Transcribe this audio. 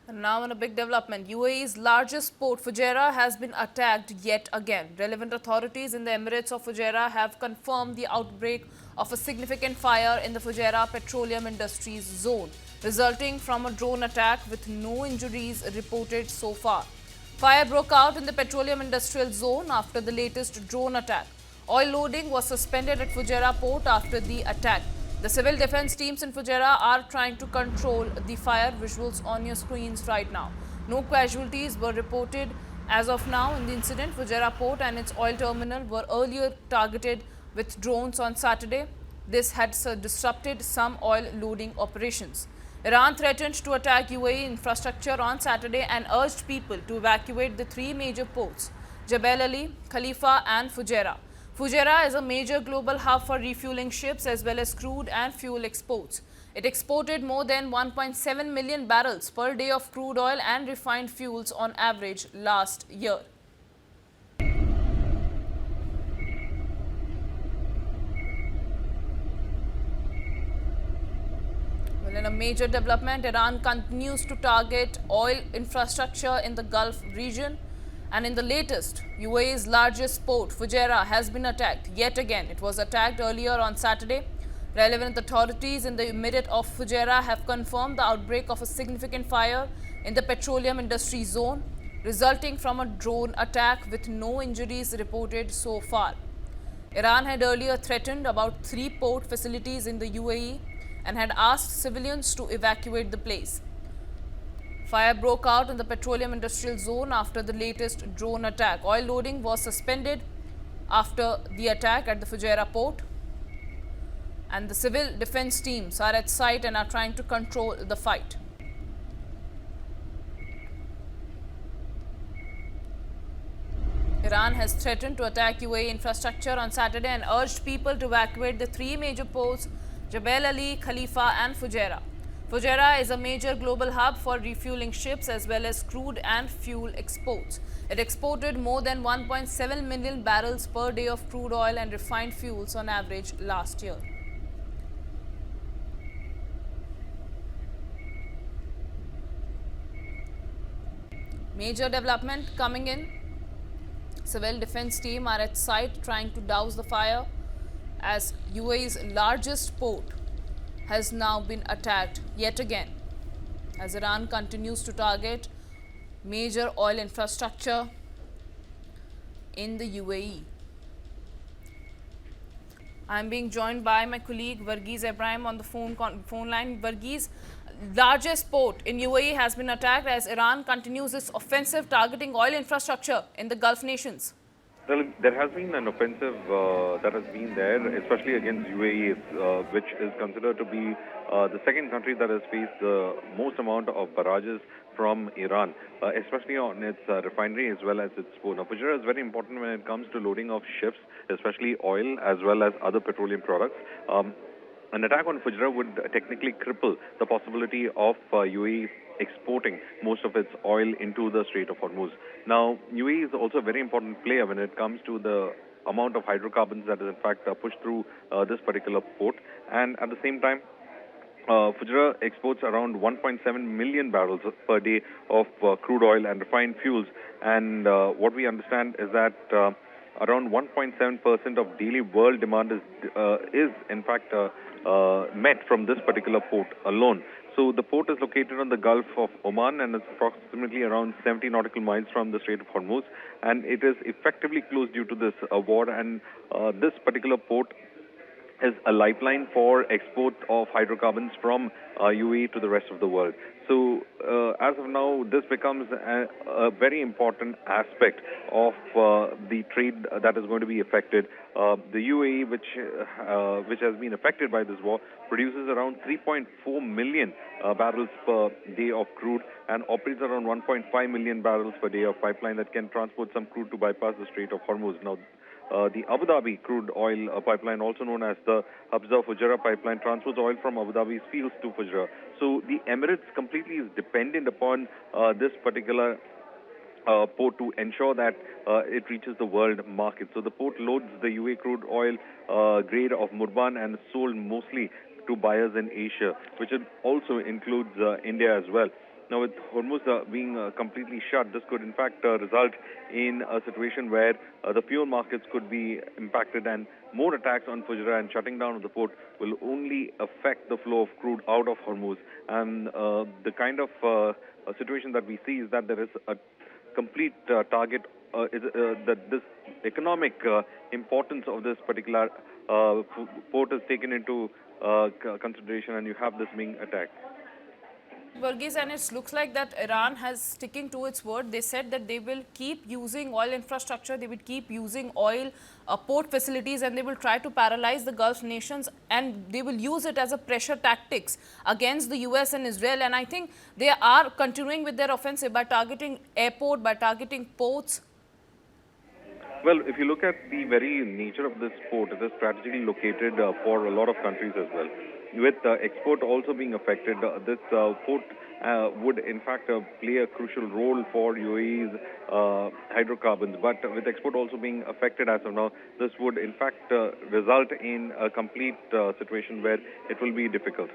And now in a big development, UAE's largest port, Fujairah, has been attacked yet again. Relevant authorities in the Emirates of Fujairah have confirmed the outbreak of a significant fire in the Fujairah Petroleum Industries Zone, resulting from a drone attack with no injuries reported so far. Fire broke out in the Petroleum Industrial Zone after the latest drone attack. Oil loading was suspended at Fujairah port after the attack. The civil defense teams in Fujairah are trying to control the fire. Visuals on your screens right now. No casualties were reported as of now in the incident. Fujairah port and its oil terminal were earlier targeted with drones on Saturday. This had disrupted some oil loading operations. Iran threatened to attack UAE infrastructure on Saturday and urged people to evacuate the three major ports, Jebel Ali, Khalifa and Fujairah. Fujairah is a major global hub for refueling ships as well as crude and fuel exports. It exported more than 1.7 million barrels per day of crude oil and refined fuels on average last year. Well, in a major development, Iran continues to target oil infrastructure in the Gulf region. And in the latest, UAE's largest port, Fujairah, has been attacked yet again. It was attacked earlier on Saturday. Relevant authorities in the Emirate of Fujairah have confirmed the outbreak of a significant fire in the petroleum industry zone, resulting from a drone attack with no injuries reported so far. Iran had earlier threatened about 3 port facilities in the UAE and had asked civilians to evacuate the place. Fire broke out in the petroleum industrial zone after the latest drone attack. Oil loading was suspended after the attack at the Fujairah port, and the civil defense teams are at site and are trying to control the fight. Iran has threatened to attack UAE infrastructure on Saturday and urged people to evacuate the three major ports, Jebel Ali, Khalifa and Fujairah. Fujairah is a major global hub for refueling ships as well as crude and fuel exports. It exported more than 1.7 million barrels per day of crude oil and refined fuels on average last year. Major development coming in. Civil defense team are at site trying to douse the fire as UAE's largest port has now been attacked yet again as Iran continues to target major oil infrastructure in the UAE. I am being joined by my colleague Varghese Ibrahim on the phone line. Varghese, largest port in UAE has been attacked as Iran continues its offensive targeting oil infrastructure in the Gulf nations. Well, there has been an offensive that has been there, especially against UAE, which is considered to be the second country that has faced the most amount of barrages from Iran, especially on its refinery as well as its port. Now, Fujairah is very important when it comes to loading of ships, especially oil as well as other petroleum products. An attack on Fujairah would technically cripple the possibility of UAE exporting most of its oil into the Strait of Hormuz. Now, UAE is also a very important player when it comes to the amount of hydrocarbons that is in fact pushed through this particular port. And at the same time, Fujairah exports around 1.7 million barrels per day of crude oil and refined fuels. And what we understand is that around 1.7% of daily world demand is in fact met from this particular port alone. So the port is located on the Gulf of Oman and it's approximately around 70 nautical miles from the Strait of Hormuz, and it is effectively closed due to this war. And this particular port is a lifeline for export of hydrocarbons from UAE to the rest of the world. So as of now, this becomes a very important aspect of the trade that is going to be affected. The UAE, which has been affected by this war, produces around 3.4 million barrels per day of crude and operates around 1.5 million barrels per day of pipeline that can transport some crude to bypass the Strait of Hormuz. Now, the Abu Dhabi crude oil pipeline, also known as the Habza Fujairah pipeline, transports oil from Abu Dhabi's fields to Fujairah. So the Emirates completely is dependent upon this particular port to ensure that it reaches the world market. So the port loads the UAE crude oil grade of Murban and is sold mostly to buyers in Asia, which also includes India as well. Now, with Hormuz being completely shut, this could in fact result in a situation where the fuel markets could be impacted, and more attacks on Fujairah and shutting down of the port will only affect the flow of crude out of Hormuz. And the kind of situation that we see is that there is a complete target that this economic importance of this particular port is taken into consideration, and you have this being attacked. Burgess, and it looks like that Iran has sticking to its word. They said that they will keep using oil infrastructure, they will keep using oil port facilities, and they will try to paralyze the Gulf nations, and they will use it as a pressure tactics against the US and Israel. And I think they are continuing with their offensive by targeting airport, by targeting ports. Well, if you look at the very nature of this port, it is strategically located for a lot of countries as well. With export also being affected, this port would in fact play a crucial role for UAE's hydrocarbons. But with export also being affected as of now, this would in fact result in a complete situation where it will be difficult.